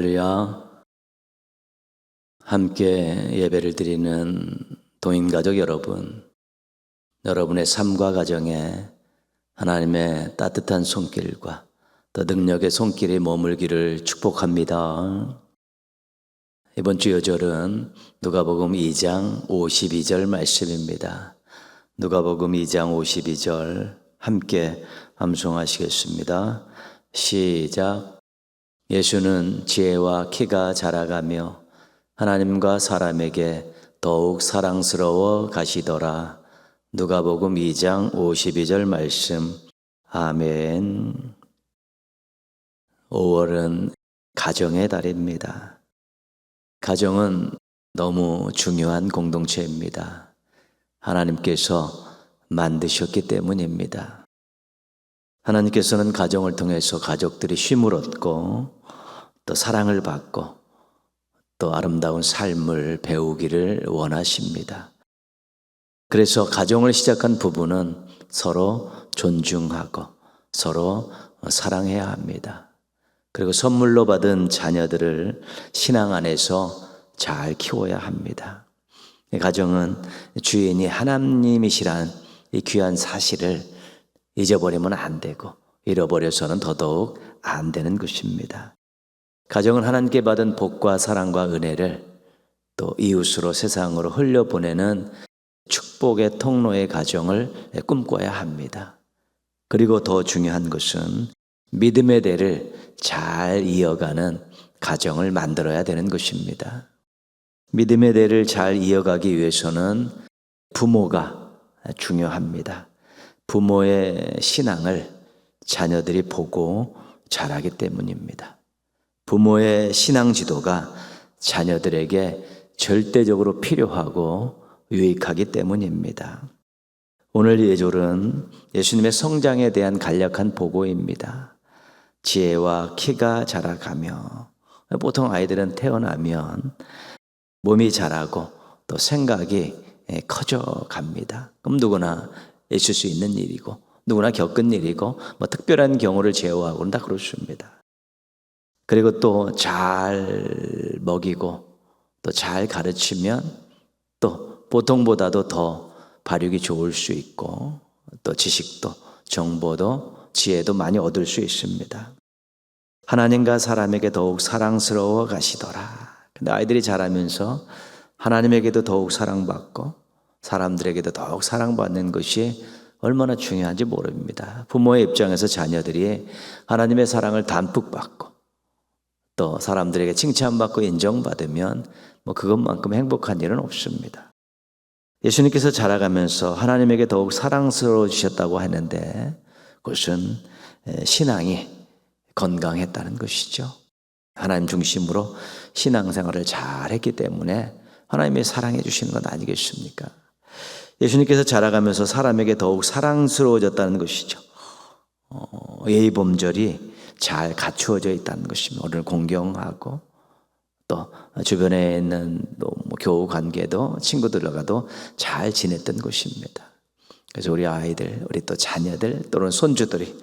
할렐루야. 함께 예배를 드리는 동인가족 여러분, 여러분의 삶과 가정에 하나님의 따뜻한 손길과 또 능력의 손길이 머물기를 축복합니다. 이번 주 요절은 누가복음 2장 52절 말씀입니다. 누가복음 2장 52절 함께 암송하시겠습니다. 시작. 예수는 지혜와 키가 자라가며 하나님과 사람에게 더욱 사랑스러워 가시더라. 누가복음 2장 52절 말씀. 아멘. 5월은 가정의 달입니다. 가정은 너무 중요한 공동체입니다. 하나님께서 만드셨기 때문입니다. 하나님께서는 가정을 통해서 가족들이 쉼을 얻고 또 사랑을 받고 또 아름다운 삶을 배우기를 원하십니다. 그래서 가정을 시작한 부부는 서로 존중하고 서로 사랑해야 합니다. 그리고 선물로 받은 자녀들을 신앙 안에서 잘 키워야 합니다. 가정은 주인이 하나님이시란 이 귀한 사실을 잊어버리면 안 되고 잃어버려서는 더더욱 안 되는 것입니다. 가정은 하나님께 받은 복과 사랑과 은혜를 또 이웃으로 세상으로 흘려보내는 축복의 통로의 가정을 꿈꿔야 합니다. 그리고 더 중요한 것은 믿음의 대를 잘 이어가는 가정을 만들어야 되는 것입니다. 믿음의 대를 잘 이어가기 위해서는 부모가 중요합니다. 부모의 신앙을 자녀들이 보고 자라기 때문입니다. 부모의 신앙 지도가 자녀들에게 절대적으로 필요하고 유익하기 때문입니다. 오늘 예절은 예수님의 성장에 대한 간략한 보고입니다. 지혜와 키가 자라가며, 보통 아이들은 태어나면 몸이 자라고 또 생각이 커져갑니다. 그럼 누구나 있을 수 있는 일이고 누구나 겪은 일이고 특별한 경우를 제외하고는 다 그렇습니다. 그리고 또 잘 먹이고 또 잘 가르치면 또 보통보다도 더 발육이 좋을 수 있고 또 지식도 정보도 지혜도 많이 얻을 수 있습니다. 하나님과 사람에게 더욱 사랑스러워 가시더라. 근데 아이들이 자라면서 하나님에게도 더욱 사랑받고 사람들에게도 더욱 사랑받는 것이 얼마나 중요한지 모릅니다. 부모의 입장에서 자녀들이 하나님의 사랑을 담뿍 받고 또 사람들에게 칭찬받고 인정받으면 그것만큼 행복한 일은 없습니다. 예수님께서 자라가면서 하나님에게 더욱 사랑스러워지셨다고 하는데 그것은 신앙이 건강했다는 것이죠. 하나님 중심으로 신앙생활을 잘했기 때문에 하나님이 사랑해 주시는 건 아니겠습니까? 예수님께서 자라가면서 사람에게 더욱 사랑스러워졌다는 것이죠. 예의범절이 잘 갖추어져 있다는 것입니다. 오늘 공경하고 또 주변에 있는 교우 관계도 친구들과도 잘 지냈던 것입니다. 그래서 우리 아이들, 우리 또 자녀들 또는 손주들이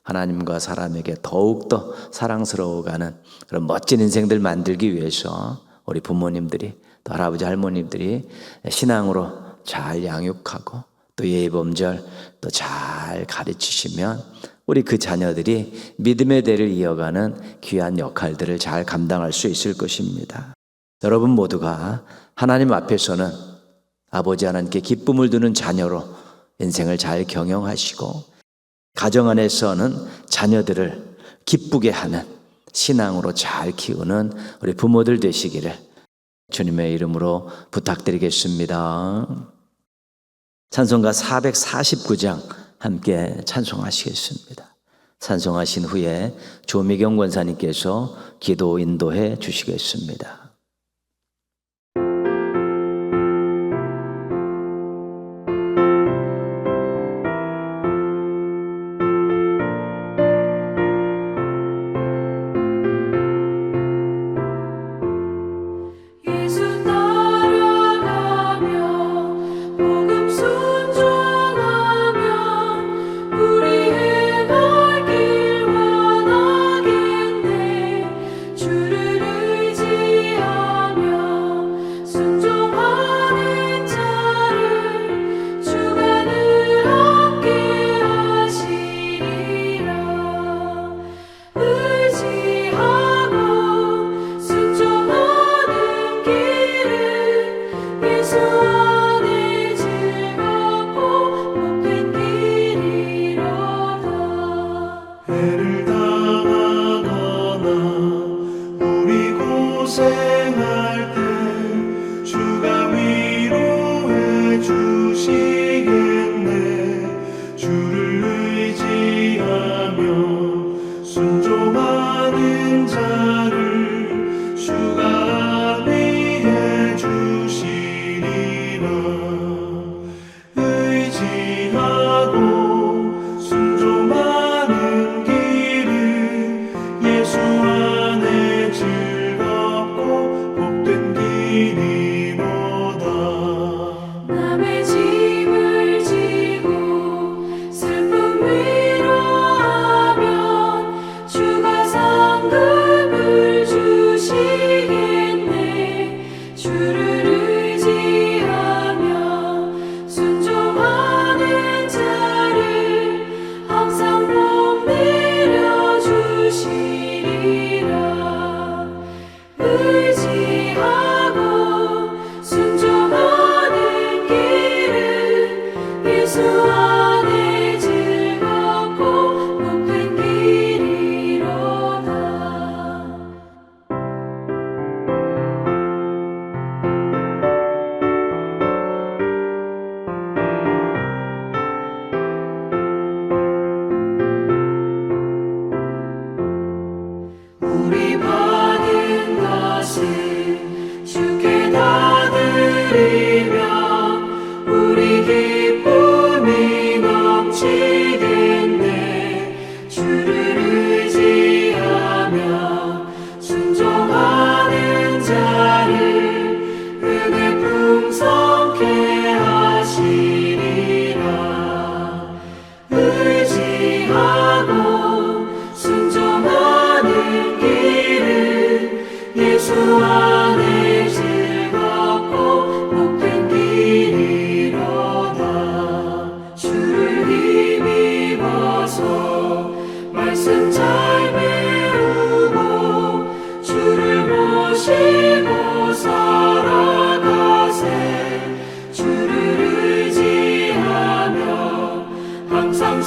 하나님과 사람에게 더욱더 사랑스러워가는 그런 멋진 인생들 만들기 위해서 우리 부모님들이 또 할아버지 할머님들이 신앙으로 잘 양육하고 또 예의범절 또 잘 가르치시면 우리 그 자녀들이 믿음의 대를 이어가는 귀한 역할들을 잘 감당할 수 있을 것입니다. 여러분 모두가 하나님 앞에서는 아버지 하나님께 기쁨을 두는 자녀로 인생을 잘 경영하시고 가정 안에서는 자녀들을 기쁘게 하는 신앙으로 잘 키우는 우리 부모들 되시기를 주님의 이름으로 부탁드리겠습니다. 찬송가 449장 함께 찬송하시겠습니다. 찬송하신 후에 조미경 권사님께서 기도 인도해 주시겠습니다. 주를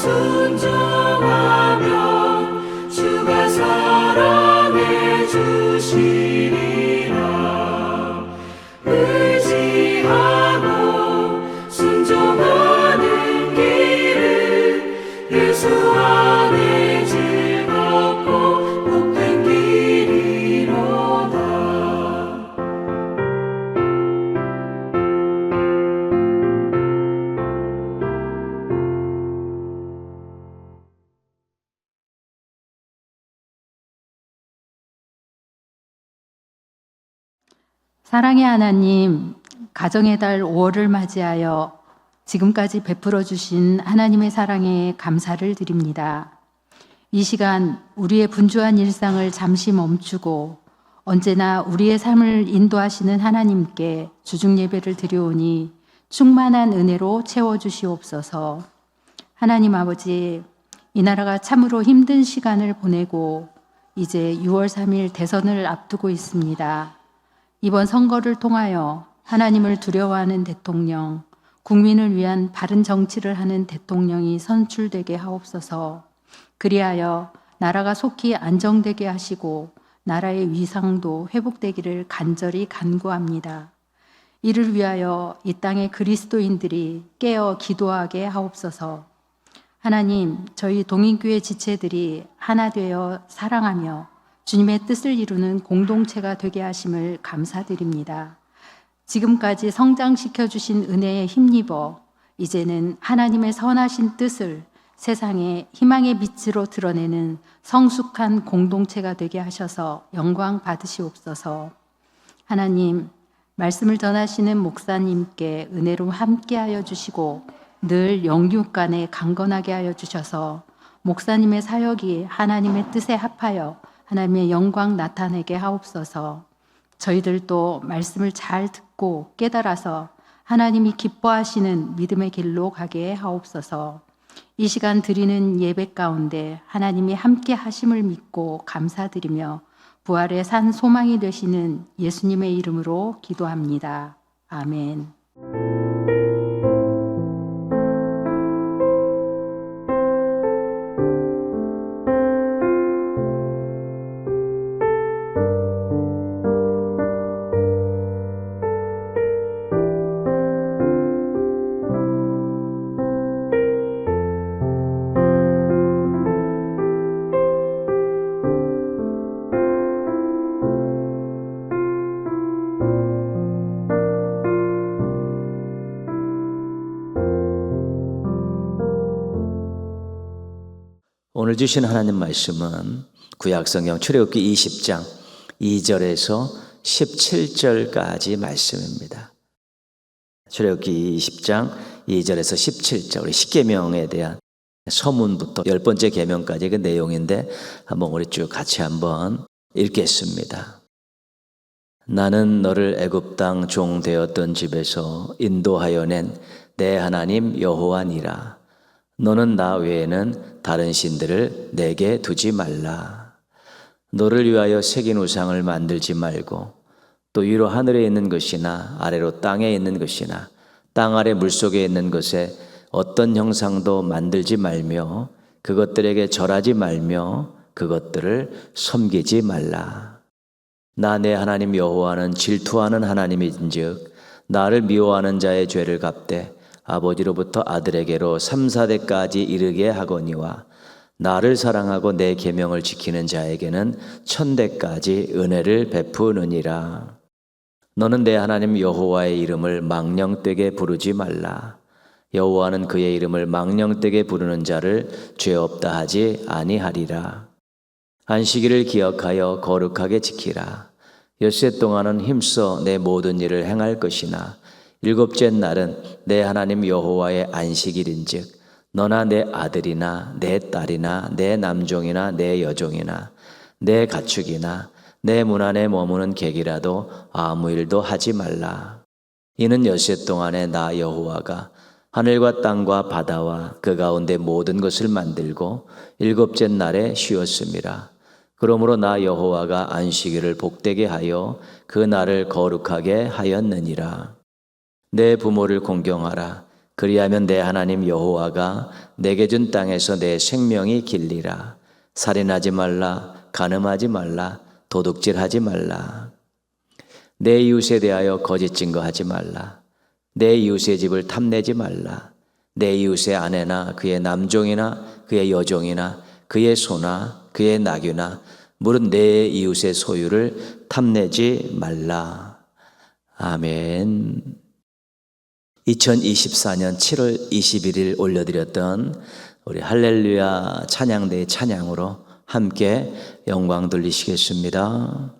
순종하면 주가 사랑해 주시리라. 의지하고 순종하는 길은 예수 안에 즐겁고 복된 길이로다. 사랑의 하나님, 가정의 달 5월을 맞이하여 지금까지 베풀어 주신 하나님의 사랑에 감사를 드립니다. 이 시간 우리의 분주한 일상을 잠시 멈추고 언제나 우리의 삶을 인도하시는 하나님께 주중 예배를 드려오니 충만한 은혜로 채워주시옵소서. 하나님 아버지, 이 나라가 참으로 힘든 시간을 보내고 이제 6월 3일 대선을 앞두고 있습니다. 이번 선거를 통하여 하나님을 두려워하는 대통령, 국민을 위한 바른 정치를 하는 대통령이 선출되게 하옵소서. 그리하여 나라가 속히 안정되게 하시고 나라의 위상도 회복되기를 간절히 간구합니다. 이를 위하여 이 땅의 그리스도인들이 깨어 기도하게 하옵소서. 하나님, 저희 동인교회 지체들이 하나 되어 사랑하며 주님의 뜻을 이루는 공동체가 되게 하심을 감사드립니다. 지금까지 성장시켜 주신 은혜에 힘입어 이제는 하나님의 선하신 뜻을 세상에 희망의 빛으로 드러내는 성숙한 공동체가 되게 하셔서 영광 받으시옵소서. 하나님, 말씀을 전하시는 목사님께 은혜로 함께하여 주시고 늘 영육간에 강건하게 하여 주셔서 목사님의 사역이 하나님의 뜻에 합하여 하나님의 영광 나타내게 하옵소서. 저희들도 말씀을 잘 듣고 깨달아서 하나님이 기뻐하시는 믿음의 길로 가게 하옵소서. 이 시간 드리는 예배 가운데 하나님이 함께 하심을 믿고 감사드리며 부활의 산 소망이 되시는 예수님의 이름으로 기도합니다. 아멘. 오늘 주신 하나님 말씀은 구약성경 출애굽기 20장 2절에서 17절까지 말씀입니다. 출애굽기 20장 2절에서 17절, 우리 십계명에 대한 서문부터 10번째 계명까지 그 내용인데 한번 우리 쭉 같이 한번 읽겠습니다. 나는 너를 애굽 땅 종 되었던 집에서 인도하여 낸 내 하나님 여호와니라. 너는 나 외에는 다른 신들을 내게 두지 말라. 너를 위하여 새긴 우상을 만들지 말고 또 위로 하늘에 있는 것이나 아래로 땅에 있는 것이나 땅 아래 물속에 있는 것에 어떤 형상도 만들지 말며 그것들에게 절하지 말며 그것들을 섬기지 말라. 나 내 하나님 여호와는 질투하는 하나님인즉 나를 미워하는 자의 죄를 갚되 아버지로부터 아들에게로 3, 4대까지 이르게 하거니와 나를 사랑하고 내 계명을 지키는 자에게는 1000대까지 은혜를 베푸느니라. 너는 내 하나님 여호와의 이름을 망령되게 부르지 말라. 여호와는 그의 이름을 망령되게 부르는 자를 죄 없다 하지 아니하리라. 안식일을 기억하여 거룩하게 지키라. 엿새 동안은 힘써 내 모든 일을 행할 것이나 일곱째 날은 내 하나님 여호와의 안식일인즉 너나 내 아들이나 내 딸이나 내 남종이나 내 여종이나 내 가축이나 내 문 안에 머무는 객이라도 아무 일도 하지 말라. 이는 엿새 동안에 나 여호와가 하늘과 땅과 바다와 그 가운데 모든 것을 만들고 일곱째 날에 쉬었음이라. 그러므로 나 여호와가 안식일을 복되게 하여 그 날을 거룩하게 하였느니라. 내 부모를 공경하라. 그리하면 내 하나님 여호와가 내게 준 땅에서 내 생명이 길리라. 살인하지 말라, 간음하지 말라, 도둑질하지 말라. 내 이웃에 대하여 거짓 증거하지 말라. 내 이웃의 집을 탐내지 말라. 내 이웃의 아내나 그의 남종이나 그의 여종이나 그의 소나 그의 나귀나 무릇 내 이웃의 소유를 탐내지 말라. 아멘. 2024년 7월 21일 올려드렸던 우리 할렐루야 찬양대의 찬양으로 함께 영광 돌리시겠습니다.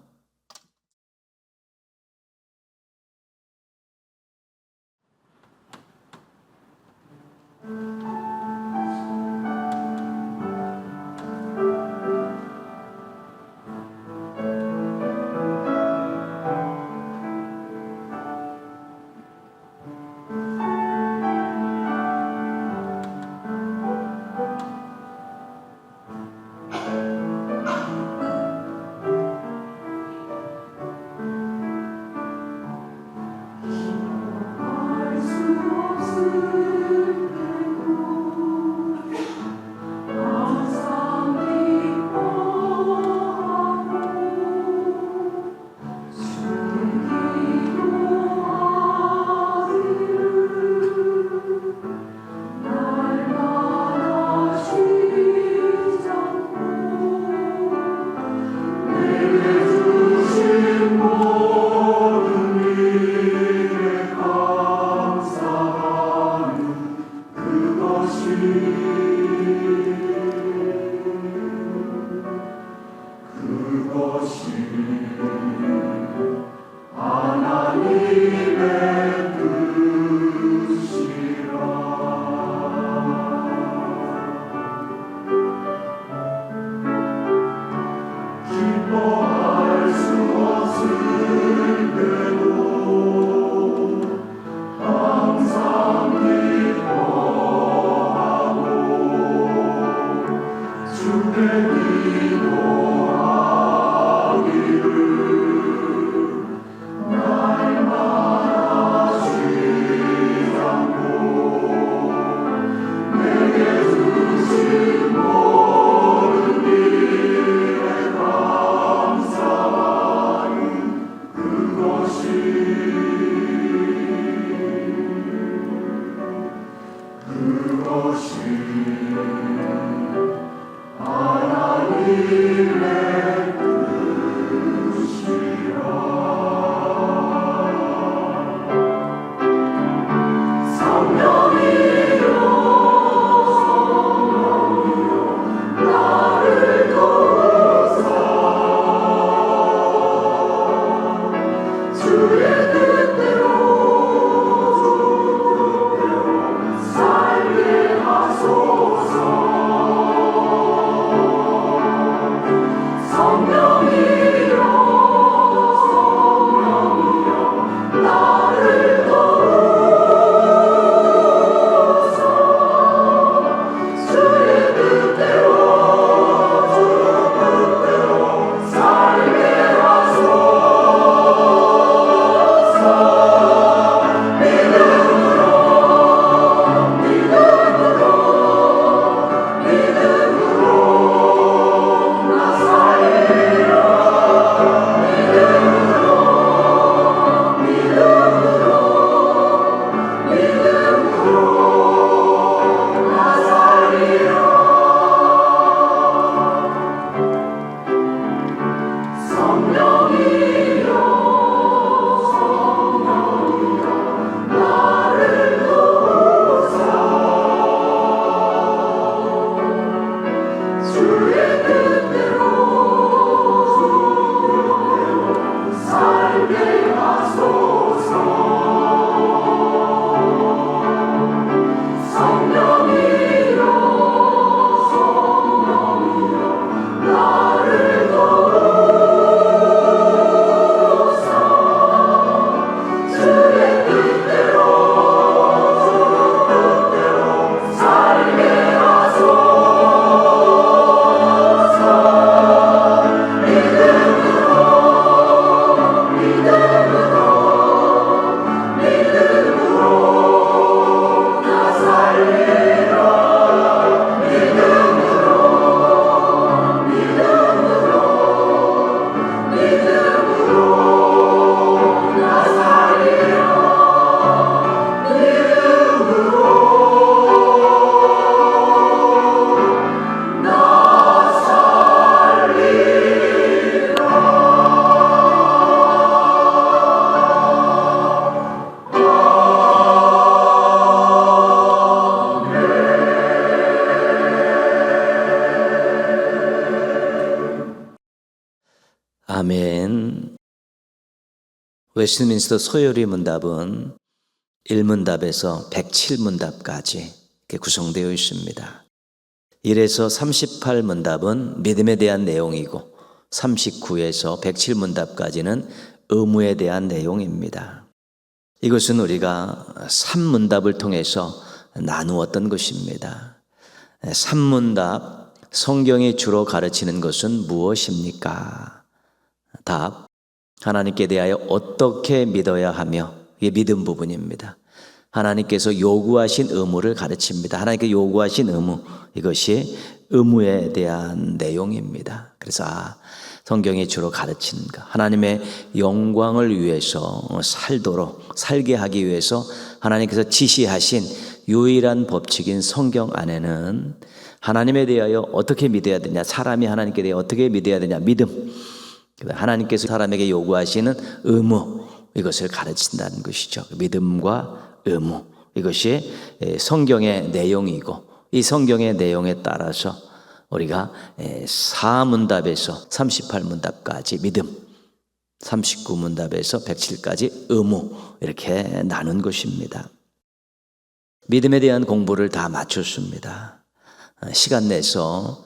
웨스트민스터 소요리 문답은 1문답에서 107문답까지 이렇게 구성되어 있습니다. 1에서 38문답은 믿음에 대한 내용이고 39에서 107문답까지는 의무에 대한 내용입니다. 이것은 우리가 3문답을 통해서 나누었던 것입니다. 3문답, 성경이 주로 가르치는 것은 무엇입니까? 답, 하나님께 대하여 어떻게 믿어야 하며, 이게 믿음 부분입니다. 하나님께서 요구하신 의무를 가르칩니다. 하나님께 요구하신 의무, 이것이 의무에 대한 내용입니다. 그래서 성경이 주로 가르치는 것, 하나님의 영광을 위해서 살게 하기 위해서 하나님께서 지시하신 유일한 법칙인 성경 안에는 하나님에 대하여 어떻게 믿어야 되냐, 사람이 하나님께 대해 어떻게 믿어야 되냐, 믿음, 하나님께서 사람에게 요구하시는 의무, 이것을 가르친다는 것이죠. 믿음과 의무, 이것이 성경의 내용이고, 이 성경의 내용에 따라서 우리가 4문답에서 38문답까지 믿음, 39문답에서 107까지 의무, 이렇게 나눈 것입니다. 믿음에 대한 공부를 다 마쳤습니다. 시간 내서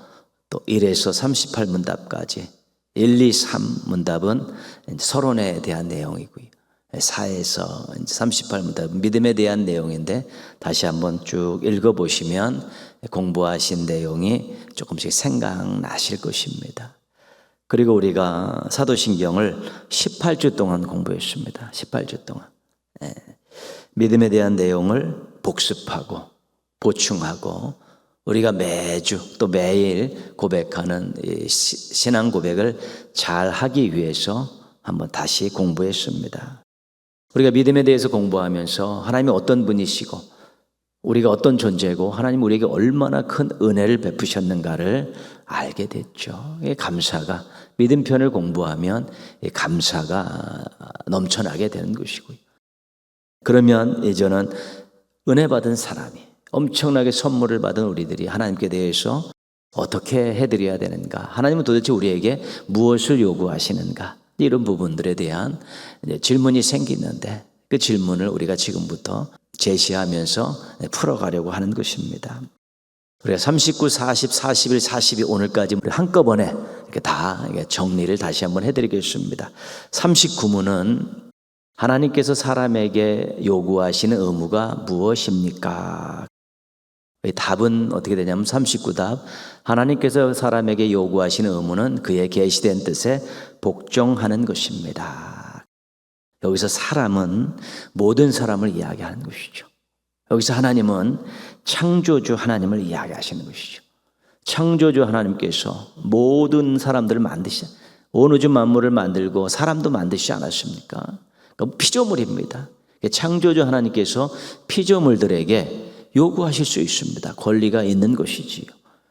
또 1에서 38문답까지 1, 2, 3문답은 서론에 대한 내용이고요. 4에서 38문답은 믿음에 대한 내용인데 다시 한번 쭉 읽어보시면 공부하신 내용이 조금씩 생각나실 것입니다. 그리고 우리가 사도신경을 18주 동안 공부했습니다. 18주 동안. 믿음에 대한 내용을 복습하고 보충하고 우리가 매주 또 매일 고백하는 신앙 고백을 잘 하기 위해서 한번 다시 공부했습니다. 우리가 믿음에 대해서 공부하면서 하나님이 어떤 분이시고 우리가 어떤 존재고 하나님 우리에게 얼마나 큰 은혜를 베푸셨는가를 알게 됐죠. 감사가, 믿음 편을 공부하면 감사가 넘쳐나게 되는 것이고요. 그러면 이제는 은혜 받은 사람이, 엄청나게 선물을 받은 우리들이 하나님께 대해서 어떻게 해드려야 되는가, 하나님은 도대체 우리에게 무엇을 요구하시는가, 이런 부분들에 대한 질문이 생기는데 그 질문을 우리가 지금부터 제시하면서 풀어가려고 하는 것입니다. 우리가 39, 40, 41, 42 오늘까지 우리 한꺼번에 이렇게 다 정리를 다시 한번 해드리겠습니다. 39문은 하나님께서 사람에게 요구하시는 의무가 무엇입니까? 답은 어떻게 되냐면 39답, 하나님께서 사람에게 요구하시는 의무는 그의 계시된 뜻에 복종하는 것입니다. 여기서 사람은 모든 사람을 이야기하는 것이죠. 여기서 하나님은 창조주 하나님을 이야기하시는 것이죠. 창조주 하나님께서 모든 사람들을 만드시죠. 온 우주 만물을 만들고 사람도 만드시지 않았습니까? 피조물입니다. 창조주 하나님께서 피조물들에게 요구하실 수 있습니다. 권리가 있는 것이지요.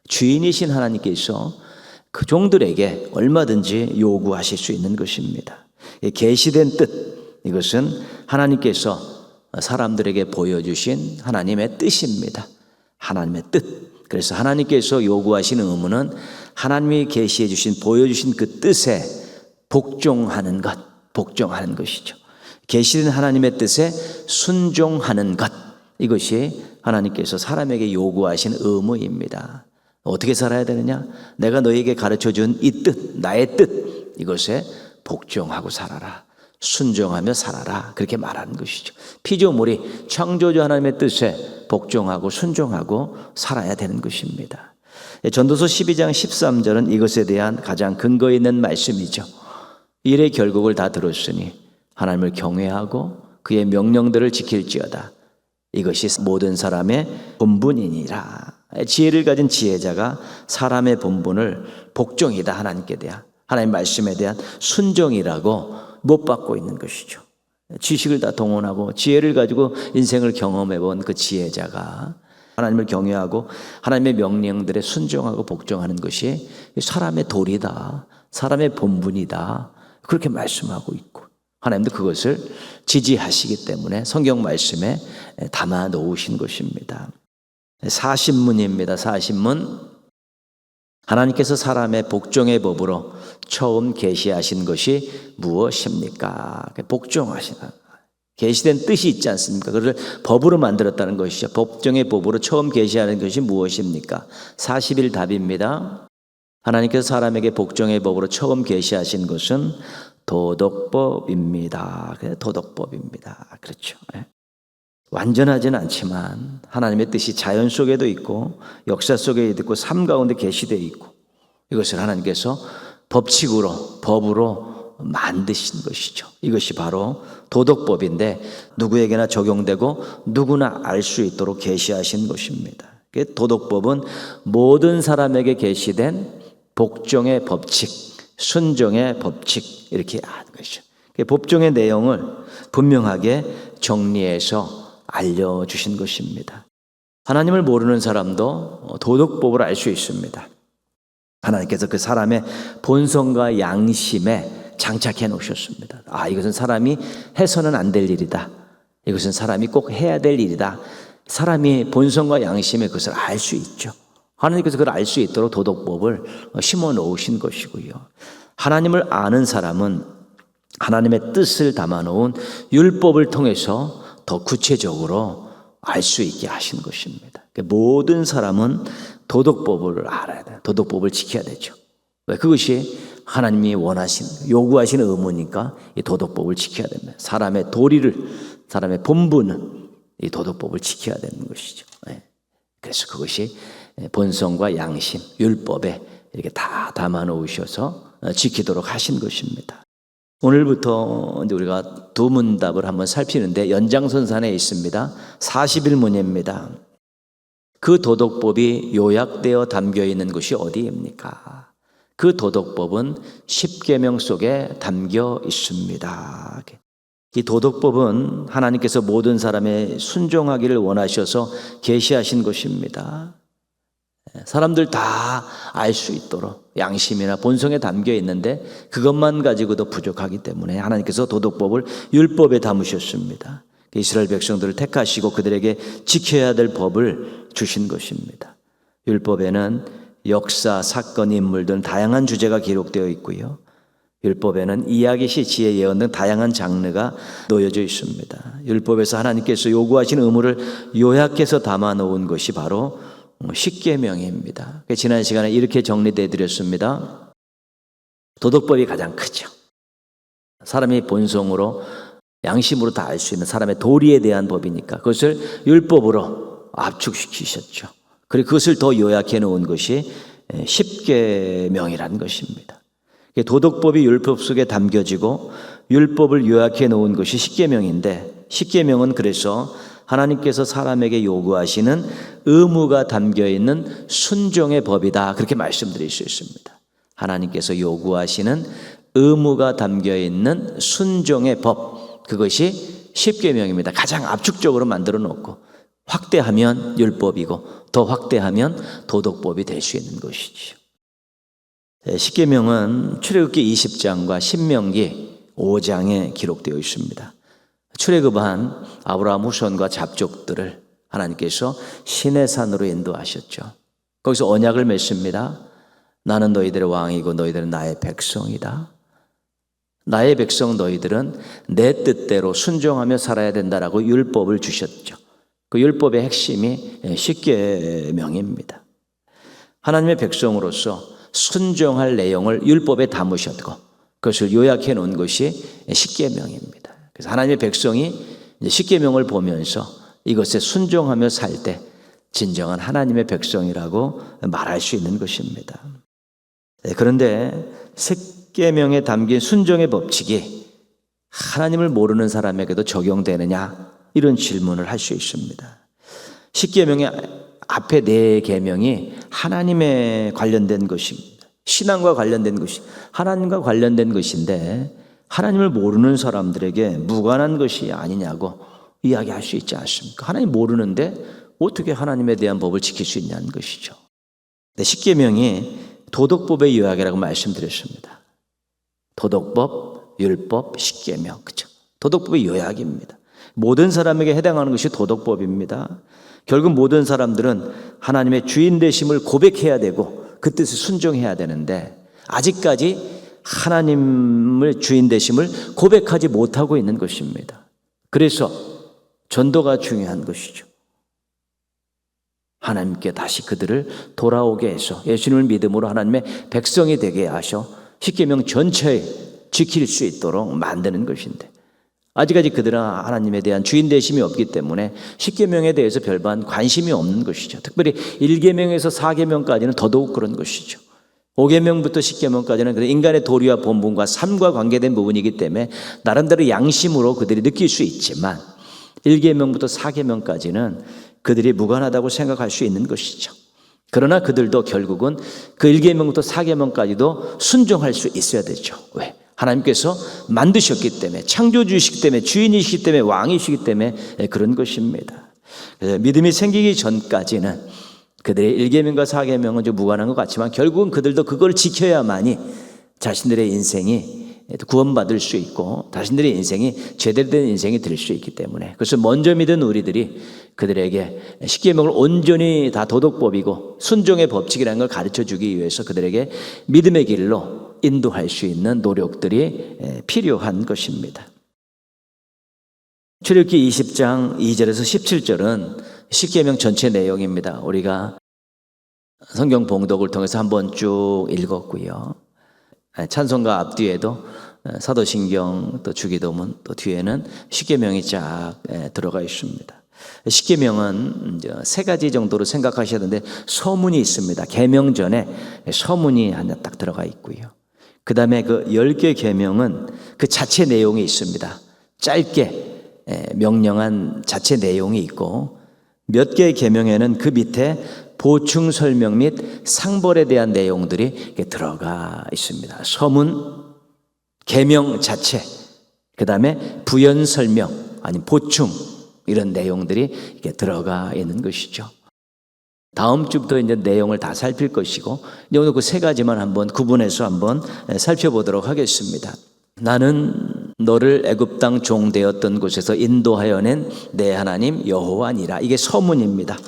주인이신 하나님께서 그 종들에게 얼마든지 요구하실 수 있는 것입니다. 계시된 뜻, 이것은 하나님께서 사람들에게 보여주신 하나님의 뜻입니다. 하나님의 뜻. 그래서 하나님께서 요구하시는 의무는 하나님이 계시해 주신, 보여주신 그 뜻에 복종하는 것, 복종하는 것이죠. 계시된 하나님의 뜻에 순종하는 것, 이것이 하나님께서 사람에게 요구하신 의무입니다. 어떻게 살아야 되느냐? 내가 너에게 가르쳐준 이 뜻, 나의 뜻, 이것에 복종하고 살아라, 순종하며 살아라, 그렇게 말하는 것이죠. 피조물이 창조주 하나님의 뜻에 복종하고 순종하고 살아야 되는 것입니다. 전도서 12장 13절은 이것에 대한 가장 근거 있는 말씀이죠. 일의 결국을 다 들었으니 하나님을 경외하고 그의 명령들을 지킬지어다. 이것이 모든 사람의 본분이니라. 지혜를 가진 지혜자가 사람의 본분을 복종이다, 하나님께 대한, 하나님 말씀에 대한 순종이라고 못 받고 있는 것이죠. 지식을 다 동원하고 지혜를 가지고 인생을 경험해 본 그 지혜자가 하나님을 경외하고 하나님의 명령들에 순종하고 복종하는 것이 사람의 도리다, 사람의 본분이다, 그렇게 말씀하고 있고 하나님도 그것을 지지하시기 때문에 성경 말씀에 담아 놓으신 것입니다. 40문입니다. 40문, 하나님께서 사람의 복종의 법으로 처음 계시하신 것이 무엇입니까? 복종하신 계시된 뜻이 있지 않습니까? 그것을 법으로 만들었다는 것이죠. 법정의 법으로 처음 계시하는 것이 무엇입니까? 40일 답입니다. 하나님께서 사람에게 복종의 법으로 처음 계시하신 것은 도덕법입니다. 도덕법입니다. 그렇죠. 완전하지는 않지만 하나님의 뜻이 자연 속에도 있고 역사 속에도 있고 삶 가운데 계시되어 있고 이것을 하나님께서 법칙으로 법으로 만드신 것이죠. 이것이 바로 도덕법인데 누구에게나 적용되고 누구나 알 수 있도록 계시하신 것입니다. 도덕법은 모든 사람에게 계시된 복종의 법칙, 순종의 법칙 이렇게 하는 것이죠. 법종의 내용을 분명하게 정리해서 알려주신 것입니다. 하나님을 모르는 사람도 도덕법을 알 수 있습니다. 하나님께서 그 사람의 본성과 양심에 장착해 놓으셨습니다. 이것은 사람이 해서는 안 될 일이다. 이것은 사람이 꼭 해야 될 일이다. 사람이 본성과 양심에 그것을 알 수 있죠. 하나님께서 그걸 알 수 있도록 도덕법을 심어 놓으신 것이고요. 하나님을 아는 사람은 하나님의 뜻을 담아 놓은 율법을 통해서 더 구체적으로 알 수 있게 하신 것입니다. 모든 사람은 도덕법을 알아야 돼요. 도덕법을 지켜야 되죠. 그것이 하나님이 원하시는, 요구하시는 의무니까 이 도덕법을 지켜야 됩니다. 사람의 도리를, 사람의 본분은 이 도덕법을 지켜야 되는 것이죠. 그래서 그것이 본성과 양심, 율법에 이렇게 다 담아 놓으셔서 지키도록 하신 것입니다. 오늘부터 우리가 두 문답을 한번 살피는데 연장선상에 있습니다. 40일문입니다. 그 도덕법이 요약되어 담겨 있는 곳이 어디입니까? 그 도덕법은 십계명 속에 담겨 있습니다. 이 도덕법은 하나님께서 모든 사람의 순종하기를 원하셔서 계시하신 것입니다. 사람들 다 알 수 있도록 양심이나 본성에 담겨 있는데 그것만 가지고도 부족하기 때문에 하나님께서 도덕법을 율법에 담으셨습니다. 이스라엘 백성들을 택하시고 그들에게 지켜야 될 법을 주신 것입니다. 율법에는 역사, 사건, 인물 등 다양한 주제가 기록되어 있고요. 율법에는 이야기, 시, 지혜, 예언 등 다양한 장르가 놓여져 있습니다. 율법에서 하나님께서 요구하신 의무를 요약해서 담아 놓은 것이 바로 십계명입니다. 지난 시간에 이렇게 정리해 드렸습니다. 도덕법이 가장 크죠. 사람이 본성으로 양심으로 다 알 수 있는 사람의 도리에 대한 법이니까 그것을 율법으로 압축시키셨죠. 그리고 그것을 더 요약해 놓은 것이 십계명이라는 것입니다. 도덕법이 율법 속에 담겨지고 율법을 요약해 놓은 것이 십계명인데 십계명은 그래서 하나님께서 사람에게 요구하시는 의무가 담겨있는 순종의 법이다. 그렇게 말씀드릴 수 있습니다. 하나님께서 요구하시는 의무가 담겨있는 순종의 법, 그것이 십계명입니다. 가장 압축적으로 만들어 놓고 확대하면 율법이고 더 확대하면 도덕법이 될 수 있는 것이죠. 십계명은 출애굽기 20장과 신명기 5장에 기록되어 있습니다. 출애굽한 아브라함 후손과 잡족들을 하나님께서 시내산으로 인도하셨죠. 거기서 언약을 맺습니다. 나는 너희들의 왕이고 너희들은 나의 백성이다. 나의 백성 너희들은 내 뜻대로 순종하며 살아야 된다라고 율법을 주셨죠. 그 율법의 핵심이 십계명입니다. 하나님의 백성으로서 순종할 내용을 율법에 담으셨고 그것을 요약해 놓은 것이 십계명입니다. 그래서 하나님의 백성이 십계명을 보면서 이것에 순종하며 살 때 진정한 하나님의 백성이라고 말할 수 있는 것입니다. 그런데 십계명에 담긴 순종의 법칙이 하나님을 모르는 사람에게도 적용되느냐 이런 질문을 할 수 있습니다. 십계명의 앞에 네 계명이 하나님에 관련된 것입니다. 신앙과 관련된 것이 하나님과 관련된 것인데 하나님을 모르는 사람들에게 무관한 것이 아니냐고 이야기할 수 있지 않습니까? 하나님 모르는데 어떻게 하나님에 대한 법을 지킬 수 있냐는 것이죠. 십계명이 도덕법의 요약이라고 말씀드렸습니다. 도덕법, 율법, 십계명, 그렇죠? 도덕법의 요약입니다. 모든 사람에게 해당하는 것이 도덕법입니다. 결국 모든 사람들은 하나님의 주인 되심을 고백해야 되고 그 뜻을 순종해야 되는데 아직까지 하나님을 주인 되심을 고백하지 못하고 있는 것입니다. 그래서 전도가 중요한 것이죠. 하나님께 다시 그들을 돌아오게 해서 예수님을 믿음으로 하나님의 백성이 되게 하셔 십계명 전체에 지킬 수 있도록 만드는 것인데, 아직까지 그들은 하나님에 대한 주인 되심이 없기 때문에 십계명에 대해서 별반 관심이 없는 것이죠. 특별히 1계명에서 4계명까지는 더더욱 그런 것이죠. 5계명부터 10계명까지는 인간의 도리와 본분과 삶과 관계된 부분이기 때문에 나름대로 양심으로 그들이 느낄 수 있지만 1계명부터 4계명까지는 그들이 무관하다고 생각할 수 있는 것이죠. 그러나 그들도 결국은 그 1계명부터 4계명까지도 순종할 수 있어야 되죠. 왜? 하나님께서 만드셨기 때문에, 창조주이시기 때문에, 주인이시기 때문에, 왕이시기 때문에 그런 것입니다. 그래서 믿음이 생기기 전까지는 그들의 1계명과 4계명은 좀 무관한 것 같지만 결국은 그들도 그걸 지켜야만이 자신들의 인생이 구원받을 수 있고 자신들의 인생이 제대로 된 인생이 될 수 있기 때문에, 그래서 먼저 믿은 우리들이 그들에게 십계명을 온전히 다 도덕법이고 순종의 법칙이라는 걸 가르쳐주기 위해서 그들에게 믿음의 길로 인도할 수 있는 노력들이 필요한 것입니다. 출애굽기 20장 2절에서 17절은 십계명 전체 내용입니다. 우리가 성경 봉독을 통해서 한번 쭉 읽었고요. 찬송가 앞뒤에도 사도신경 또 주기도문 또 뒤에는 십계명이 쫙 들어가 있습니다. 십계명은 세 가지 정도로 생각하셔야 되는데 서문이 있습니다. 계명 전에 서문이 하나 딱 들어가 있고요. 그 다음에 그 10개 계명은 그 자체 내용이 있습니다. 짧게 명령한 자체 내용이 있고 몇 개의 계명에는 그 밑에 보충 설명 및 상벌에 대한 내용들이 들어가 있습니다. 서문, 계명 자체, 그 다음에 부연 설명, 아니 보충 이런 내용들이 이렇게 들어가 있는 것이죠. 다음 주부터 이제 내용을 다 살필 것이고 오늘 그 세 가지만 한번 구분해서 한번 살펴보도록 하겠습니다. 나는 너를 애굽 땅 종 되었던 곳에서 인도하여 낸 내 하나님 여호와니라. 이게 서문입니다.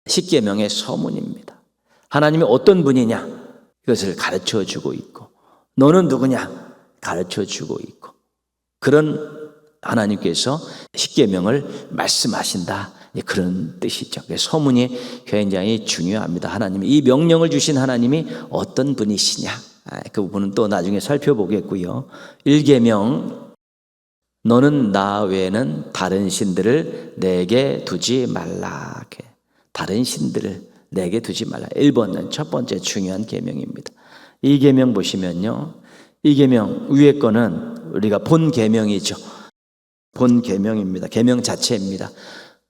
십계명의 서문입니다. 하나님이 어떤 분이냐 이것을 가르쳐주고 있고 너는 누구냐 가르쳐주고 있고 그런 하나님께서 십계명을 말씀하신다, 그런 뜻이죠. 서문이 굉장히 중요합니다. 하나님이 이 명령을 주신 하나님이 어떤 분이시냐 그 부분은 또 나중에 살펴보겠고요. 1계명 너는 나 외에는 다른 신들을 내게 두지 말라. 다른 신들을 내게 두지 말라. 1번은 첫 번째 중요한 계명입니다. 2계명 보시면요, 2계명 위에 거는 우리가 본 계명이죠. 본 계명입니다. 계명 자체입니다.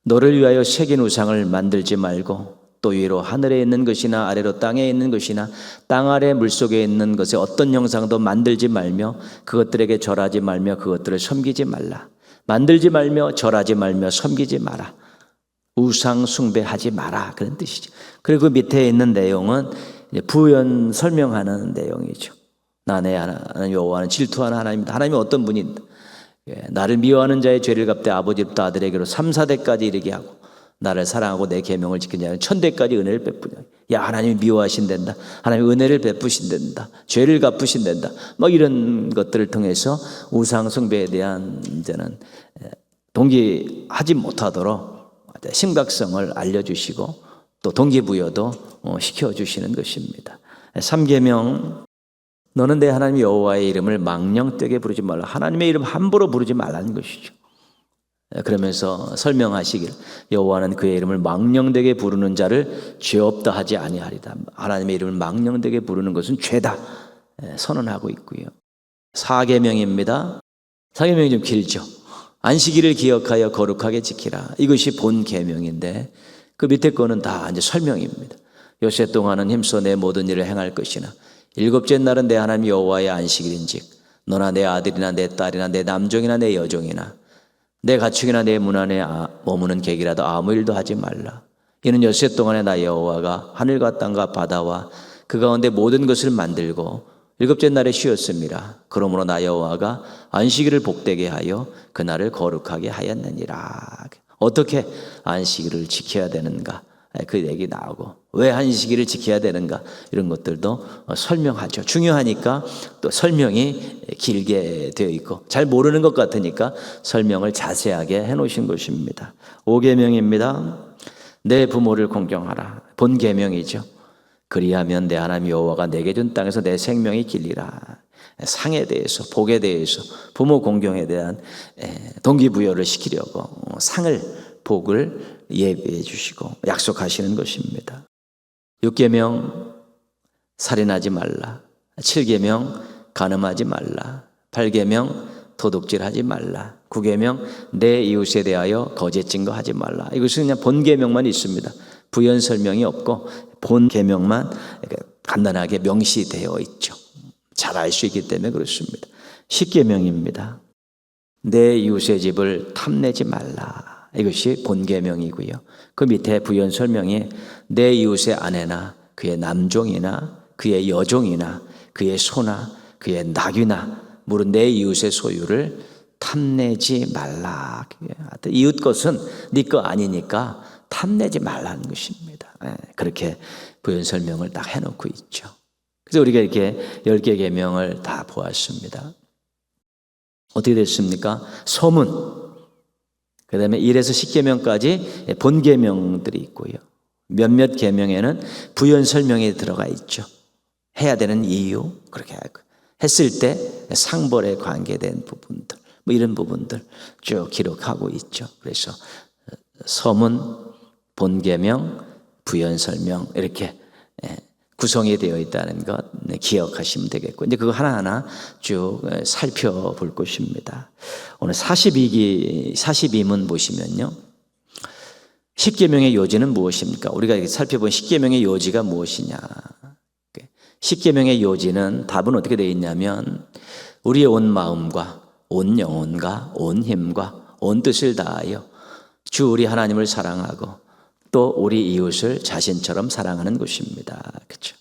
너를 위하여 새긴 우상을 만들지 말고 또 위로 하늘에 있는 것이나 아래로 땅에 있는 것이나 땅 아래 물속에 있는 것에 어떤 형상도 만들지 말며 그것들에게 절하지 말며 그것들을 섬기지 말라. 만들지 말며 절하지 말며 섬기지 마라. 우상 숭배하지 마라, 그런 뜻이죠. 그리고 그 밑에 있는 내용은 부연 설명하는 내용이죠. 나 내 하나님 여호와는 질투하는 하나님이다. 하나님이 어떤 분인가? 나를 미워하는 자의 죄를 갚되 아버지부터 아들에게로 3, 4대까지 이르게 하고 나를 사랑하고 내 계명을 지킨 자는 1000대까지 은혜를 베푸냐. 야, 하나님이 미워하신단다. 하나님이 은혜를 베푸신단다. 죄를 갚으신단다. 뭐 이런 것들을 통해서 우상 숭배에 대한 이제는 동기하지 못하도록 심각성을 알려주시고 또 동기부여도 시켜주시는 것입니다. 3계명 너는 내 하나님 여호와의 이름을 망령되게 부르지 말라. 하나님의 이름 함부로 부르지 말라는 것이죠. 그러면서 설명하시길 여호와는 그의 이름을 망령되게 부르는 자를 죄 없다 하지 아니하리다. 하나님의 이름을 망령되게 부르는 것은 죄다 선언하고 있고요. 4계명입니다. 4계명이 좀 길죠. 안식일을 기억하여 거룩하게 지키라. 이것이 본 계명인데 그 밑에 거는 다 이제 설명입니다. 요새 동안은 힘써 내 모든 일을 행할 것이나 일곱째 날은 내 하나님 여호와의 안식일인즉 너나 내 아들이나 내 딸이나 내 남종이나 내 여종이나 내 가축이나 내 문 안에 머무는 객이라도 아무 일도 하지 말라. 이는 엿새 동안에 나 여호와가 하늘과 땅과 바다와 그 가운데 모든 것을 만들고 일곱째 날에 쉬었습니다. 그러므로 나 여호와가 안식일을 복되게 하여 그날을 거룩하게 하였느니라. 어떻게 안식일을 지켜야 되는가? 그 얘기 나오고 왜 안식일을 지켜야 되는가 이런 것들도 설명하죠. 중요하니까 또 설명이 길게 되어 있고 잘 모르는 것 같으니까 설명을 자세하게 해놓으신 것입니다. 5계명입니다. 내 부모를 공경하라. 본 계명이죠. 그리하면 내 하나님 여호와가 내게 준 땅에서 내 생명이 길리라. 상에 대해서, 복에 대해서, 부모 공경에 대한 동기부여를 시키려고 상을, 복을 예비해 주시고 약속하시는 것입니다. 6계명 살인하지 말라. 7계명 간음하지 말라. 8계명 도둑질하지 말라. 9계명 내 이웃에 대하여 거짓 증거하지 말라. 이것은 그냥 본 계명만 있습니다. 부연 설명이 없고 본 계명만 간단하게 명시되어 있죠. 잘 알 수 있기 때문에 그렇습니다. 10계명입니다. 내 이웃의 집을 탐내지 말라. 이것이 본 계명이고요. 그 밑에 부연 설명이 내 이웃의 아내나 그의 남종이나 그의 여종이나 그의 소나 그의 낙이나 물은 내 이웃의 소유를 탐내지 말라. 이웃 것은 네 거 아니니까 탐내지 말라는 것입니다. 그렇게 부연 설명을 딱 해놓고 있죠. 그래서 우리가 이렇게 10개 계명을 다 보았습니다. 어떻게 됐습니까? 소문, 그 다음에 1에서 10계명까지 본 계명들이 있고요. 몇몇 계명에는 부연 설명이 들어가 있죠. 해야 되는 이유, 그렇게 했을 때 상벌에 관계된 부분들, 뭐 이런 부분들 쭉 기록하고 있죠. 그래서 서문, 본 계명, 부연 설명 이렇게 구성이 되어 있다는 것 기억하시면 되겠고, 이제 그거 하나하나 쭉 살펴볼 것입니다. 오늘 42문 보시면요. 10계명의 요지는 무엇입니까? 우리가 살펴본 10계명의 요지가 무엇이냐. 10계명의 요지는 답은 어떻게 되어 있냐면 우리의 온 마음과 온 영혼과 온 힘과 온 뜻을 다하여 주 우리 하나님을 사랑하고 또 우리 이웃을 자신처럼 사랑하는 것입니다. 그렇죠?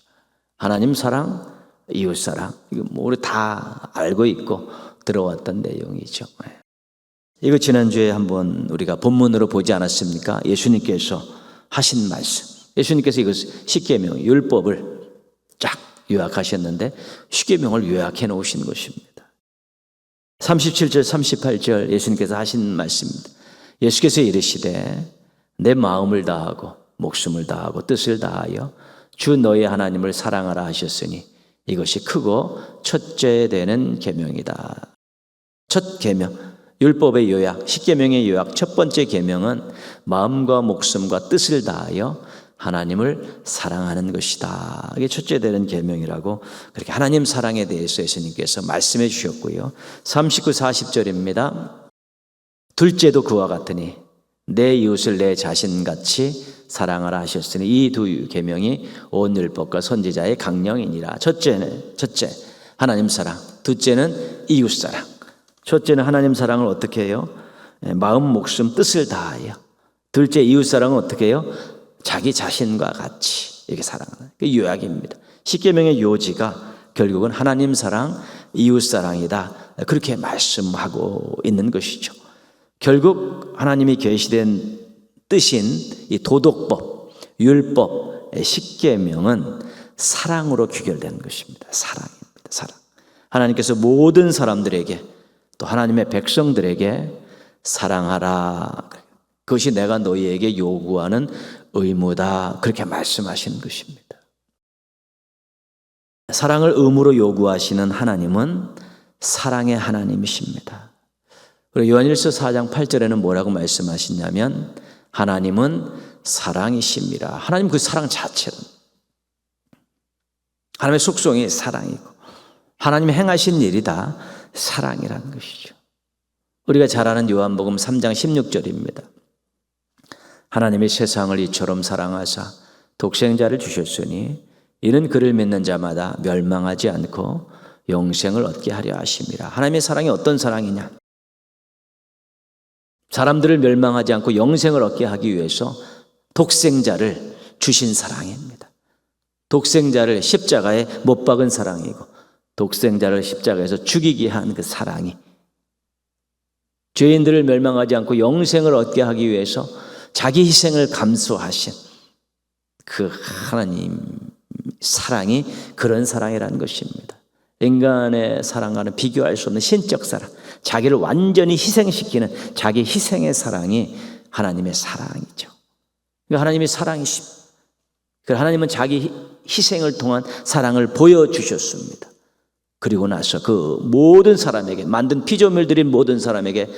하나님 사랑, 이웃 사랑, 이거 뭐 우리 다 알고 있고 들어왔던 내용이죠. 이거 지난주에 한번 우리가 본문으로 보지 않았습니까? 예수님께서 하신 말씀. 예수님께서 이거 10계명, 율법을 쫙 요약하셨는데 10계명을 요약해 놓으신 것입니다. 37절, 38절 예수님께서 하신 말씀입니다. 예수께서 이르시되 내 마음을 다하고 목숨을 다하고 뜻을 다하여 주 너희 하나님을 사랑하라 하셨으니 이것이 크고 첫째 되는 계명이다. 첫 계명, 율법의 요약, 10계명의 요약, 첫 번째 계명은 마음과 목숨과 뜻을 다하여 하나님을 사랑하는 것이다. 이게 첫째 되는 계명이라고 그렇게 하나님 사랑에 대해서 예수님께서 말씀해 주셨고요. 39, 40절입니다. 둘째도 그와 같으니 내 이웃을 내 자신같이 사랑하라 하셨으니 이 두 계명이 온 율법과 선지자의 강령이니라. 첫째 하나님 사랑, 둘째는 이웃 사랑. 첫째는 하나님 사랑을 어떻게 해요? 마음, 목숨, 뜻을 다하여. 둘째 이웃 사랑은 어떻게 해요? 자기 자신과 같이 이렇게 사랑하는 그 요약입니다. 10계명의 요지가 결국은 하나님 사랑, 이웃 사랑이다. 그렇게 말씀하고 있는 것이죠. 결국 하나님이 계시된 뜻인 이 도덕법, 율법, 10계명은 사랑으로 귀결되는 것입니다. 사랑입니다. 사랑. 하나님께서 모든 사람들에게 또 하나님의 백성들에게 사랑하라. 그것이 내가 너희에게 요구하는 의무다. 그렇게 말씀하시는 것입니다. 사랑을 의무로 요구하시는 하나님은 사랑의 하나님이십니다. 그리고 요한일서 4장 8절에는 뭐라고 말씀하시냐면 하나님은 사랑이십니다. 하나님 그 사랑 자체는 하나님의 속성이 사랑이고 하나님이 행하신 일이 다 사랑이라는 것이죠. 우리가 잘 아는 요한복음 3장 16절입니다. 하나님이 세상을 이처럼 사랑하사 독생자를 주셨으니 이는 그를 믿는 자마다 멸망하지 않고 영생을 얻게 하려 하심이라. 하나님의 사랑이 어떤 사랑이냐? 사람들을 멸망하지 않고 영생을 얻게 하기 위해서 독생자를 주신 사랑입니다. 독생자를 십자가에 못 박은 사랑이고 독생자를 십자가에서 죽이게 한 그 사랑이 죄인들을 멸망하지 않고 영생을 얻게 하기 위해서 자기 희생을 감수하신 그 하나님 사랑이 그런 사랑이라는 것입니다. 인간의 사랑과는 비교할 수 없는 신적 사랑, 자기를 완전히 희생시키는 자기 희생의 사랑이 하나님의 사랑이죠. 하나님이 사랑이십니다. 하나님은 자기 희생을 통한 사랑을 보여주셨습니다. 그리고 나서 그 모든 사람에게, 만든 피조물들인 모든 사람에게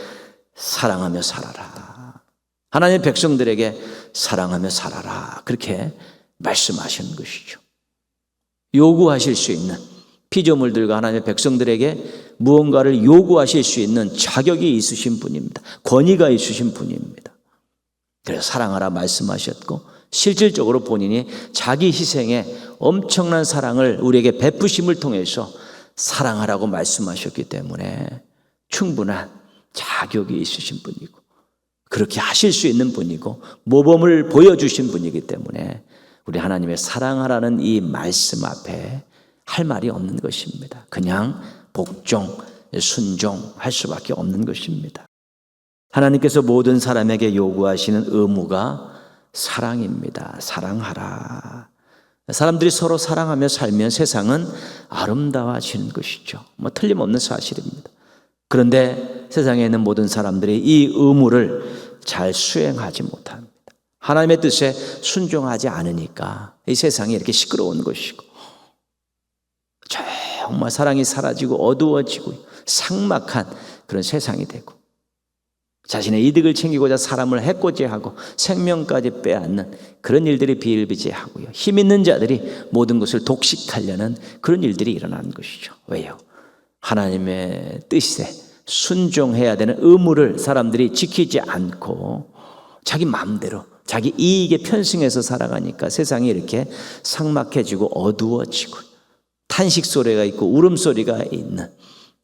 사랑하며 살아라, 하나님의 백성들에게 사랑하며 살아라, 그렇게 말씀하시는 것이죠. 요구하실 수 있는, 피조물들과 하나님의 백성들에게 무언가를 요구하실 수 있는 자격이 있으신 분입니다. 권위가 있으신 분입니다. 그래서 사랑하라 말씀하셨고, 실질적으로 본인이 자기 희생에 엄청난 사랑을 우리에게 베푸심을 통해서 사랑하라고 말씀하셨기 때문에 충분한 자격이 있으신 분이고, 그렇게 하실 수 있는 분이고, 모범을 보여주신 분이기 때문에 우리 하나님의 사랑하라는 이 말씀 앞에 할 말이 없는 것입니다. 그냥 복종, 순종할 수밖에 없는 것입니다. 하나님께서 모든 사람에게 요구하시는 의무가 사랑입니다. 사랑하라. 사람들이 서로 사랑하며 살면 세상은 아름다워지는 것이죠. 틀림없는 사실입니다. 그런데 세상에 있는 모든 사람들이 이 의무를 잘 수행하지 못합니다. 하나님의 뜻에 순종하지 않으니까 이 세상이 이렇게 시끄러운 것이고, 정말 사랑이 사라지고 어두워지고 삭막한 그런 세상이 되고, 자신의 이득을 챙기고자 사람을 해코지하고 생명까지 빼앗는 그런 일들이 비일비재하고요, 힘 있는 자들이 모든 것을 독식하려는 그런 일들이 일어나는 것이죠. 왜요? 하나님의 뜻에 순종해야 되는 의무를 사람들이 지키지 않고 자기 마음대로 자기 이익에 편승해서 살아가니까 세상이 이렇게 삭막해지고 어두워지고 탄식 소리가 있고 울음소리가 있는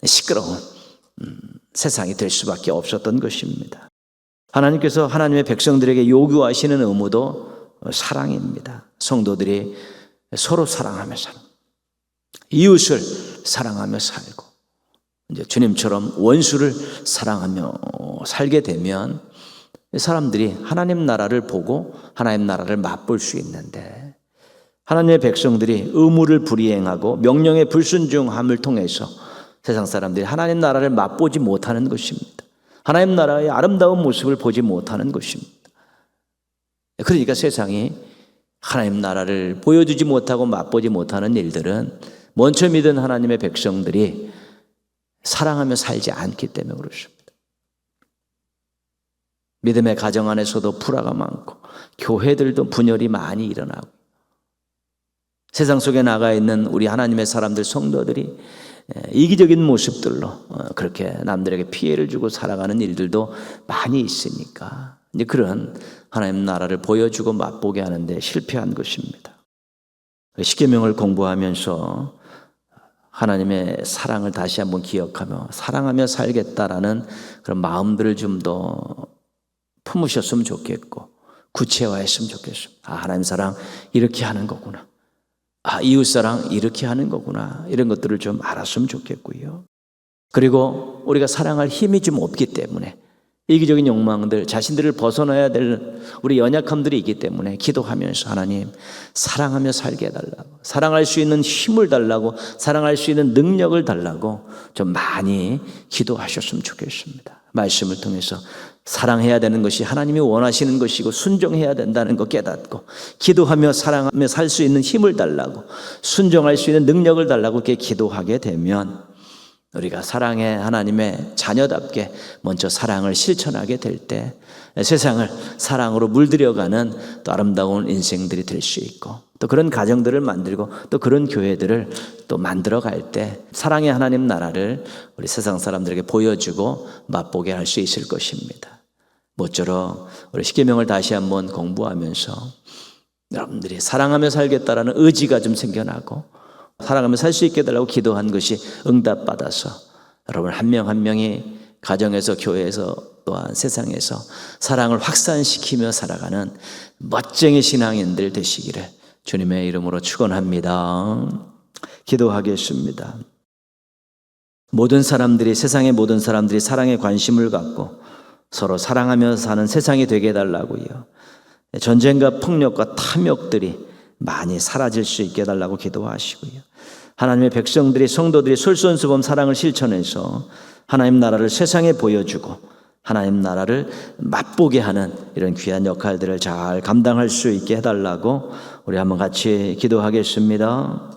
시끄러운 세상이 될 수밖에 없었던 것입니다. 하나님께서 하나님의 백성들에게 요구하시는 의무도 사랑입니다. 성도들이 서로 사랑하며 살고, 이웃을 사랑하며 살고, 이제 주님처럼 원수를 사랑하며 살게 되면 사람들이 하나님 나라를 보고 하나님 나라를 맛볼 수 있는데, 하나님의 백성들이 의무를 불이행하고 명령에 불순종함을 통해서 세상 사람들이 하나님 나라를 맛보지 못하는 것입니다. 하나님 나라의 아름다운 모습을 보지 못하는 것입니다. 그러니까 세상이 하나님 나라를 보여주지 못하고 맛보지 못하는 일들은 먼저 믿은 하나님의 백성들이 사랑하며 살지 않기 때문에 그렇습니다. 믿음의 가정 안에서도 불화가 많고 교회들도 분열이 많이 일어나고, 세상 속에 나가 있는 우리 하나님의 사람들, 성도들이 이기적인 모습들로 그렇게 남들에게 피해를 주고 살아가는 일들도 많이 있으니까 이제 그런 하나님 나라를 보여주고 맛보게 하는데 실패한 것입니다. 십계명을 공부하면서 하나님의 사랑을 다시 한번 기억하며 사랑하며 살겠다라는 그런 마음들을 좀 더 품으셨으면 좋겠고, 구체화했으면 좋겠습니다. 하나님 사랑 이렇게 하는 거구나, 이웃사랑 이렇게 하는 거구나, 이런 것들을 좀 알았으면 좋겠고요. 그리고 우리가 사랑할 힘이 좀 없기 때문에 이기적인 욕망들, 자신들을 벗어나야 될 우리 연약함들이 있기 때문에 기도하면서 하나님 사랑하며 살게 해달라고, 사랑할 수 있는 힘을 달라고, 사랑할 수 있는 능력을 달라고 좀 많이 기도하셨으면 좋겠습니다. 말씀을 통해서 사랑해야 되는 것이 하나님이 원하시는 것이고 순종해야 된다는 거 깨닫고, 기도하며 사랑하며 살 수 있는 힘을 달라고, 순종할 수 있는 능력을 달라고 이렇게 기도하게 되면 우리가 사랑의 하나님의 자녀답게 먼저 사랑을 실천하게 될 때 세상을 사랑으로 물들여가는 또 아름다운 인생들이 될 수 있고, 또 그런 가정들을 만들고 또 그런 교회들을 또 만들어 갈 때 사랑의 하나님 나라를 우리 세상 사람들에게 보여주고 맛보게 할 수 있을 것입니다. 모쪼록 우리 십계명을 다시 한번 공부하면서 여러분들이 사랑하며 살겠다라는 의지가 좀 생겨나고, 사랑하며 살 수 있게 해달라고 기도한 것이 응답받아서 여러분 한 명 한 명이 가정에서, 교회에서, 또한 세상에서 사랑을 확산시키며 살아가는 멋쟁이 신앙인들 되시기를 주님의 이름으로 축원합니다. 기도하겠습니다. 모든 사람들이, 세상의 모든 사람들이 사랑에 관심을 갖고 서로 사랑하며 사는 세상이 되게 해달라고요. 전쟁과 폭력과 탐욕들이 많이 사라질 수 있게 해달라고 기도하시고요. 하나님의 백성들이 성도들이 솔선수범 사랑을 실천해서 하나님 나라를 세상에 보여주고 하나님 나라를 맛보게 하는 이런 귀한 역할들을 잘 감당할 수 있게 해달라고 우리 한번 같이 기도하겠습니다.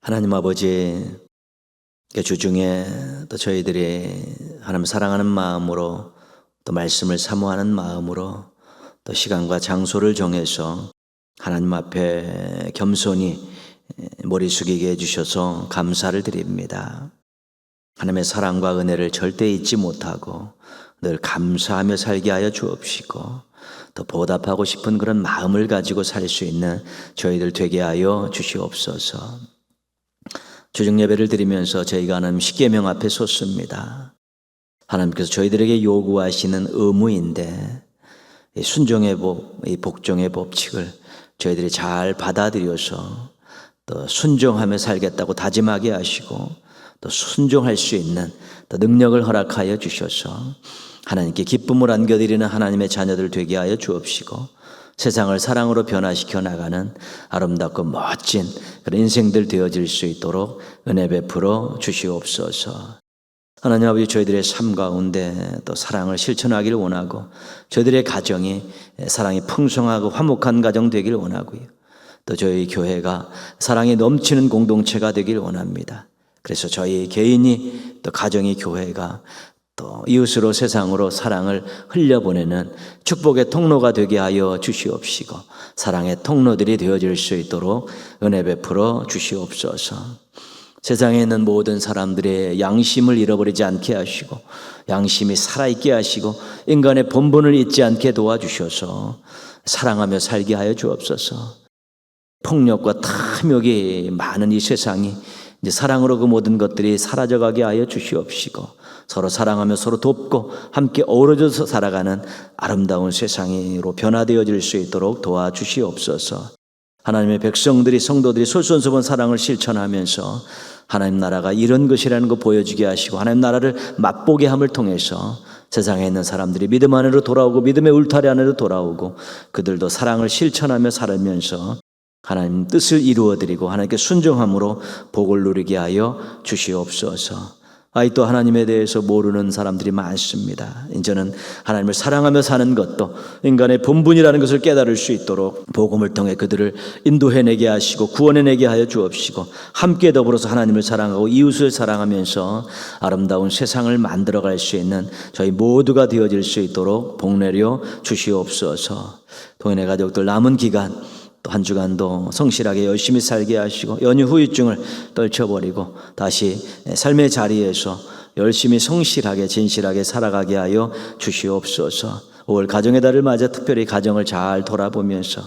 하나님 아버지, 주중에 또 저희들이 하나님 사랑하는 마음으로 또 말씀을 사모하는 마음으로 또 시간과 장소를 정해서 하나님 앞에 겸손히 머리 숙이게 해주셔서 감사를 드립니다. 하나님의 사랑과 은혜를 절대 잊지 못하고 늘 감사하며 살게 하여 주옵시고 또 보답하고 싶은 그런 마음을 가지고 살 수 있는 저희들 되게 하여 주시옵소서. 주중 예배를 드리면서 저희가 하나님 십계명 앞에 섰습니다. 하나님께서 저희들에게 요구하시는 의무인데 이 순종의 법, 이 복종의 법칙을 저희들이 잘 받아들여서 또 순종하며 살겠다고 다짐하게 하시고 또 순종할 수 있는 또 능력을 허락하여 주셔서 하나님께 기쁨을 안겨드리는 하나님의 자녀들 되게 하여 주옵시고 세상을 사랑으로 변화시켜 나가는 아름답고 멋진 그런 인생들 되어질 수 있도록 은혜 베풀어 주시옵소서. 하나님 아버지, 저희들의 삶 가운데 또 사랑을 실천하기를 원하고 저희들의 가정이 사랑이 풍성하고 화목한 가정 되기를 원하고요. 또 저희 교회가 사랑이 넘치는 공동체가 되기를 원합니다. 그래서 저희 개인이 또 가정이 교회가 또 이웃으로 세상으로 사랑을 흘려보내는 축복의 통로가 되게 하여 주시옵시고 사랑의 통로들이 되어질 수 있도록 은혜 베풀어 주시옵소서. 세상에 있는 모든 사람들의 양심을 잃어버리지 않게 하시고 양심이 살아있게 하시고 인간의 본분을 잊지 않게 도와주셔서 사랑하며 살게 하여 주옵소서. 폭력과 탐욕이 많은 이 세상이 이제 사랑으로 그 모든 것들이 사라져가게 하여 주시옵시고 서로 사랑하며 서로 돕고 함께 어우러져서 살아가는 아름다운 세상으로 변화되어질 수 있도록 도와주시옵소서. 하나님의 백성들이 성도들이 솔선수범 사랑을 실천하면서 하나님 나라가 이런 것이라는 거 보여주게 하시고 하나님 나라를 맛보게 함을 통해서 세상에 있는 사람들이 믿음 안으로 돌아오고 믿음의 울타리 안으로 돌아오고 그들도 사랑을 실천하며 살면서 하나님 뜻을 이루어드리고 하나님께 순종함으로 복을 누리게 하여 주시옵소서. 아직도 하나님에 대해서 모르는 사람들이 많습니다. 이제는 하나님을 사랑하며 사는 것도 인간의 본분이라는 것을 깨달을 수 있도록 복음을 통해 그들을 인도해내게 하시고 구원해내게 하여 주옵시고, 함께 더불어서 하나님을 사랑하고 이웃을 사랑하면서 아름다운 세상을 만들어갈 수 있는 저희 모두가 되어질 수 있도록 복내려 주시옵소서. 동행의 가족들 남은 기간 또 한 주간도 성실하게 열심히 살게 하시고, 연휴 후유증을 떨쳐버리고 다시 삶의 자리에서 열심히 성실하게 진실하게 살아가게 하여 주시옵소서. 5월 가정의 달을 맞아 특별히 가정을 잘 돌아보면서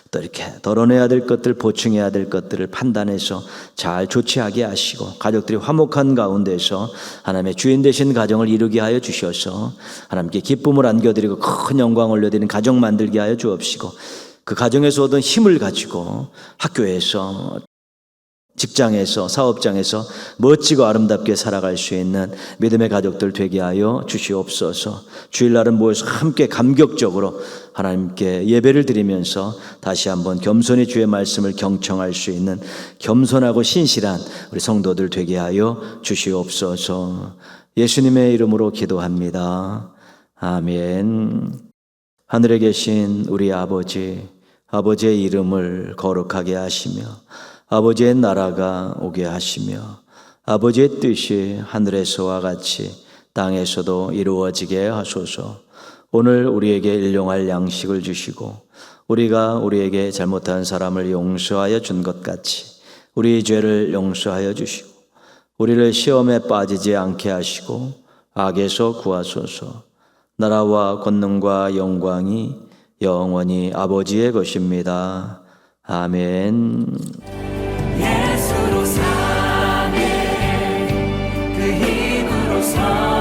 또 이렇게 덜어내야 될 것들, 보충해야 될 것들을 판단해서 잘 조치하게 하시고, 가족들이 화목한 가운데서 하나님의 주인 되신 가정을 이루게 하여 주셔서 하나님께 기쁨을 안겨드리고 큰 영광 올려드리는 가정 만들게 하여 주옵시고, 그 가정에서 얻은 힘을 가지고 학교에서, 직장에서, 사업장에서 멋지고 아름답게 살아갈 수 있는 믿음의 가족들 되게 하여 주시옵소서. 주일날은 모여서 함께 감격적으로 하나님께 예배를 드리면서 다시 한번 겸손히 주의 말씀을 경청할 수 있는 겸손하고 신실한 우리 성도들 되게 하여 주시옵소서. 예수님의 이름으로 기도합니다. 아멘. 하늘에 계신 우리 아버지, 아버지의 이름을 거룩하게 하시며 아버지의 나라가 오게 하시며 아버지의 뜻이 하늘에서와 같이 땅에서도 이루어지게 하소서. 오늘 우리에게 일용할 양식을 주시고, 우리가 우리에게 잘못한 사람을 용서하여 준 것 같이 우리 죄를 용서하여 주시고, 우리를 시험에 빠지지 않게 하시고 악에서 구하소서. 나라와 권능과 영광이 영원히 아버지의 것입니다. 아멘. 예수로 사네, 그 힘으로 사